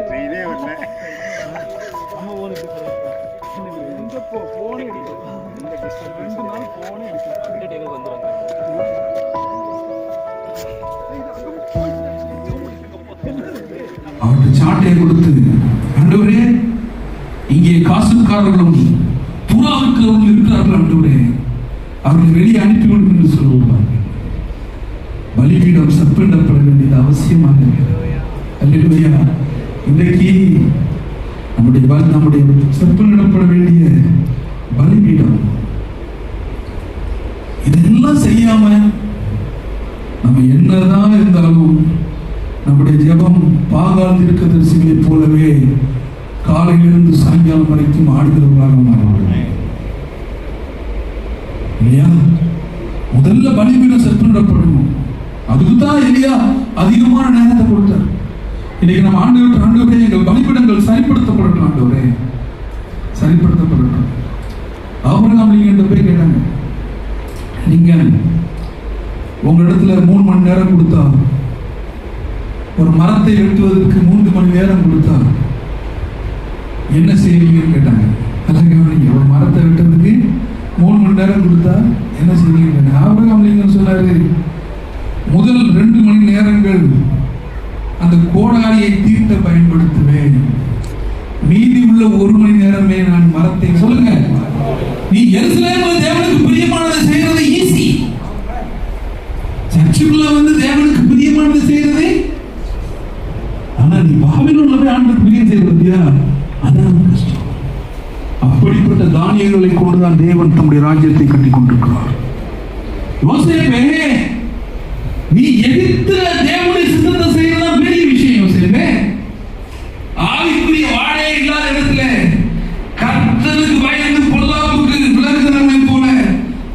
ட்ரெயினே வரல. நம்ம ஊருக்கு இந்த போனே எடுக்கும். இந்த டிஸ்டன்ஸ் 2 நாள் போனே எடுக்கும். அப்டேட் எங்க வந்துருவாங்க. அவருக்கு சாட்டையை கொடுத்து, ஆண்டவரே இங்கே காசுக்காரர்களும் புறாவுக்கிறவர்கள் இருக்கிறார்கள், ஆண்டவரே அவர்களை வெளியே அனுப்பிவிடும் என்று சொல்லுவார். பலிபீடம் சற்பெண்டப்பட வேண்டியது அவசியமாக இருக்கிறது. அல்லேலூயா. இன்றைக்கு நம்முடைய சற்பெண்டப்பட வேண்டிய பலிபீடம் இதெல்லாம் செய்யாம நம்ம என்னதான் இருந்தாலும் நம்முடைய ஜெபம் பாகால் தீர்க்கதரிசிகளை போலவே காலையிலிருந்து சாயங்காலம் வரைக்கும் ஆடுகிறவர்களாக மாறுவார்கள் இல்லையா? முதல்ல பலிபீடம் செலுத்தப்படணும். அதுக்குதான் எலியா அதிகமான நேரத்தை கொடுத்தார். இன்னைக்கு நம்ம ஆண்டவரே எங்கள் பலிபீடங்கள் சரிப்படுத்தப்படட்டும், ஆண்டவரே சரிப்படுத்தப்படட்டும். ஆபிரகாம் நீங்க போய் கேட்டாங்க, நீங்க உங்க இடத்துல 3 மணி நேரம் கொடுத்தா, ஒரு மரத்தை வெட்டுவதற்கு 3 மணி நேரம் கொடுத்தா என்ன செய்வீங்கன்னு கேட்டாங்க. அதான் ஒரு மரத்தை வெட்டுறதுக்கு 3 மணி நேரம் கொடுத்தா என்ன செய்வீங்க? ஆபிரகாம் லிங்கன் சொன்னாரு, முதல் 2 மணி நேரங்கள் அந்த கோடாரியை தீர்த்த பயன்படுத்துவேன், மீதி உள்ள 1 மணி நேரமே நான் மரத்தை. சொல்லுங்க, நீ எருசலேமில் தேவனுக்கு பிரியமானதை செய்யறது ஈஸி. சர்ச்சுக்குள்ள வந்து தேவனுக்கு பிரியமானதை செய்யறது, ஆனா நீ பாபிலோன்ல போய் ஆண்டவருக்கு பிரியம் செய்யறதியா, அதான் கஷ்டம். அப்படிப்பட்ட தானியங்களை கொண்டுதான் தேவன் தம்முடைய ராஜ்யத்தை கட்டி கொண்டிருக்கிறார். யோசேப்பே, நீ எதிர்த்து தேவனுடைய சித்தத்தை செய்யறதா பெரிய விஷயம். யோசேப்பே, ஆவிக்குரிய வாழே இல்லாத இடத்துல கர்த்தருக்கு பயந்து பொல்லாப்புக்கு விலகுகிறவனை போல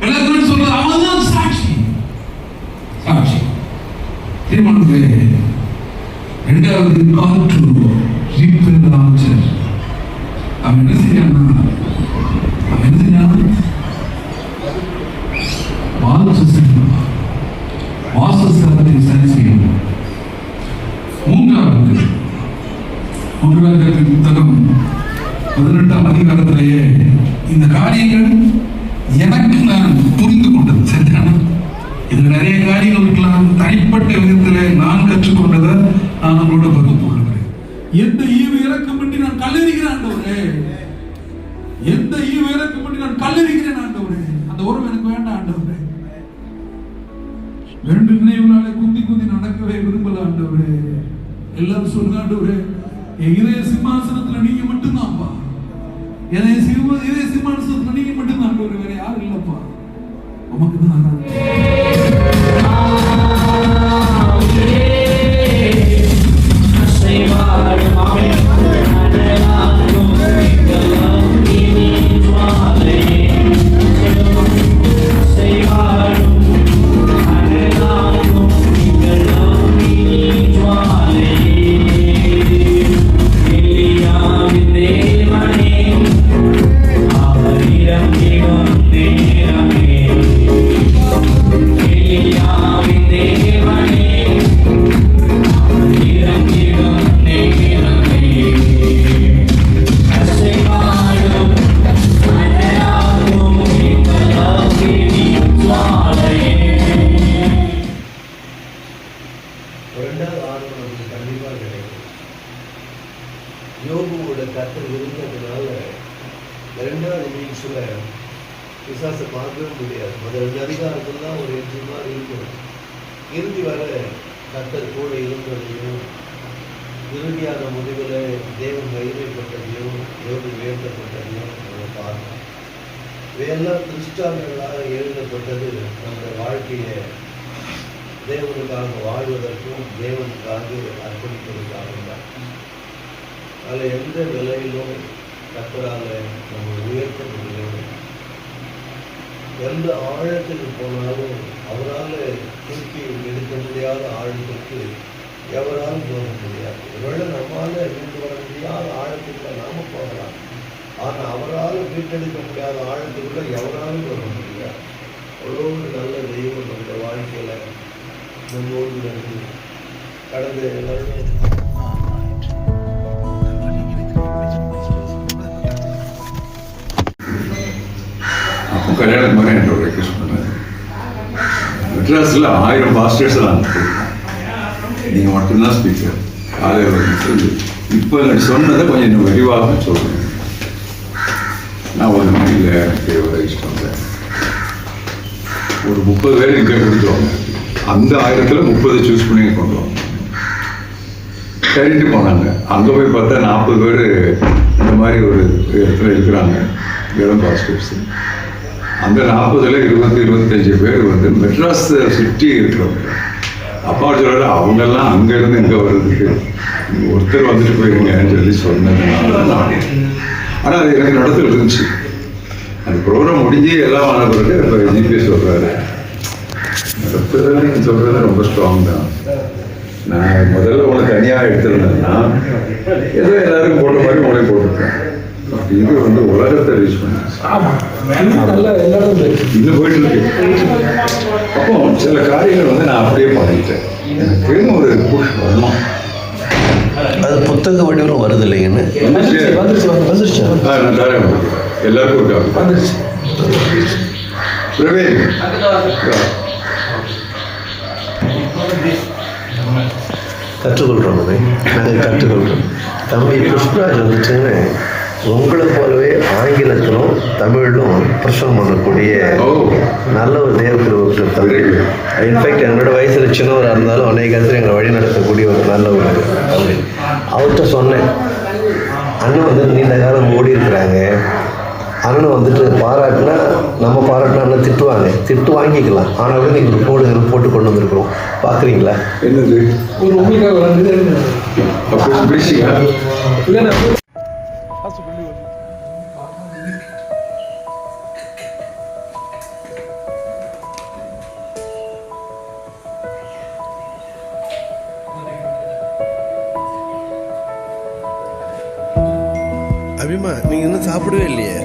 விலகுன்னு சொல்றது அவன்தான் சாட்சி. சாட்சி திருமணத்திலே 2வது காற்று ரீப்பெண்ட் ஆன்சர். அவன் என்ன செய்யானா, வாசஸ்தலத்தை சரி செய்யணும். 3வது புத்தகம் 18ஆம் அதிகாரத்திலேயே இந்த காரியங்கள் எனக்கு நான் புரிந்து கொண்டது. சரிதானா? இதுல நிறைய காரியங்கள் இருக்கலாம். தனிப்பட்ட விதத்தில் நான் கற்றுக்கொண்டதை நான் உங்களோட பகிர்ந்து கொள்கிறேன். எந்த ஈவு இறக்கமின்றி நான் கல்லறிகிறேன் ஆண்டவரே, எந்த ஈவு இறக்கமின்றி நான் கல்லறிகிறேன் ஆண்டவரே, அந்த உறவு எனக்கு வேண்டாம் ஆண்டவரே. 2 நினைவுனாலே குந்தி குந்தி நடக்கவே விரும்பல ஆண்டவரே. எல்லாரும் சொல்லுங்க, ஆண்டவரே என் இதய சிம்மாசனத்துல நீங்க மட்டும்தான்ப்பா, இதய சிம்மாசனத்துல நீங்க மட்டும்தான் ஆண்டவரே, வேற யாரும் இல்லப்பா, உமக்கு தான் பிசாசை பார்க்கவே முடியாது. முதல் அதிகாரத்தில் தான் ஒரு எட்டு மாதிரி இருக்கணும். இறுதி வர கர்த்தர் கூட இருந்ததையும் இறுதியான முடிவில் தேவன் மகிமைப்பட்டதையும் யோகி உயர்த்தப்பட்டதையும் நம்ம பார்க்கணும். இவையெல்லாம் கிறிஸ்டான்களாக எழுதப்பட்டது நம்ம வாழ்க்கையை தேவனுக்காக வாழ்வதற்கும் தேவனுக்காக அர்ப்பணிப்பதற்காக தான். அதில் எந்த நிலையிலும் கர்த்தரால் நம்ம உயர்த்த முடியும். எந்த ஆழத்துக்கு போனாலும் அவரால் தூக்கி எடுக்க முடியாத ஆழத்துக்கு எவராலும் போக முடியாது. ஒருவேளை நம்மால் மீண்டு வர முடியாத ஆழத்துக்குள்ள நாம போகலாம், ஆனால் அவரால் மீட்டெடுக்க முடியாத ஆழத்துக்குள்ள எவராலும் போக முடியாது. அவ்வளோ நல்ல தெய்வம் நம்முடைய வாழ்க்கையில் முன்னோடு நடந்து கடந்த வருடம் அப்போ கல்யாணம் மாதிரி என்ற ஒரு ரெக்வஸ்ட் பண்ணாரு. மெட்ராஸில் 1000 பாஸ்டர்ஸ் நான் நீங்கள் மட்டும்தான் ஸ்பீக்கர் காலையில் சொல்லி இப்போ எனக்கு சொன்னதை கொஞ்சம் இன்னும் விரிவாக சொல்கிறேன். நான் ஒரு மணியில் எனக்கு ஒரு இஷ்டம் இல்லை. ஒரு 30 பேர் இங்கே கொடுத்துருவாங்க. அந்த 1000ல் 30 சூஸ் பண்ணி கொண்டு வாங்க. சரிட்டு போனாங்க. அங்கே போய் பார்த்தா 40 பேர் இந்த மாதிரி ஒரு இடத்துல இருக்கிறாங்க, இளம் பாஸ்டர்ஸ். அந்த 40ல் 20-25 பேர் வந்து மெட்ராஸை சுற்றி இருக்கிறவங்க. அப்பா சொல்கிறாரு, அவங்கெல்லாம் அங்கேருந்து இங்கே வர்றதுக்கு ஒருத்தர் வந்துட்டு போயிருங்கன்னு சொல்லி சொன்னதுனால. ஆனால் அது எனக்கு நடத்திட்டு இருந்துச்சு. அந்த ப்ரோக்ராம் முடிஞ்சு எல்லாம் ஆன பிறகு இப்போ ஜிபிஎஸ் சொல்கிறாரு, நடத்துறதுன்னு நீங்கள் சொல்கிறது ரொம்ப ஸ்ட்ராங் தான். நான் முதல்ல உங்களை தனியாக எடுத்திருந்தேன்னா ஏதோ எல்லாரும் போட்ட மாதிரி உங்களே போட்டிருக்கேன். இது வந்து உலகத்தை ரீச் பண்ணி இன்னும் போயிட்டு இருக்கு. அப்போ சில காரியங்கள் வந்து நான் அப்படியே பண்ணிட்டேன். எனக்கு ஒரு புஷ் வரணும். அது புத்தக வடிவம் வருது இல்லைங்கன்னு நான் தரேன் எல்லாருக்கும் இருக்காங்க. பிரவீன் கற்றுக்கொள்கிறோம். நாங்கள் கற்றுக்கொள்கிறோம். தம்பி புஷ்பராஜ் வந்துச்சுன்னு உங்களை போலவே ஆங்கிலத்திலும் தமிழிலும் பிரசவம் பண்ணக்கூடிய நல்ல ஒரு தேவ தம்பி. இன்ஃபேக்ட் என்னோட வயசில் சின்னவராக இருந்தாலும் அநேக காலத்தில் எங்களை வழி நடத்தக்கூடிய ஒரு நல்ல ஒரு தம்பி. அவர்கிட்ட சொன்னேன், அண்ணன் வந்து நீண்ட காலம் ஓடி இருக்கிறாங்க, அண்ணன் வந்துட்டு பாராட்டினா நம்ம பாராட்டினா திட்டுவாங்க, திட்டு வாங்கிக்கலாம். ஆனால் கூட நீங்கள் போடுங்க போட்டு கொண்டு வந்திருக்கிறோம். பார்க்குறீங்களா? என்னது ஒரு உங்களுக்காக வந்து அபிமா, நீங்கள் இன்னும் சாப்பிடவே இல்லையே?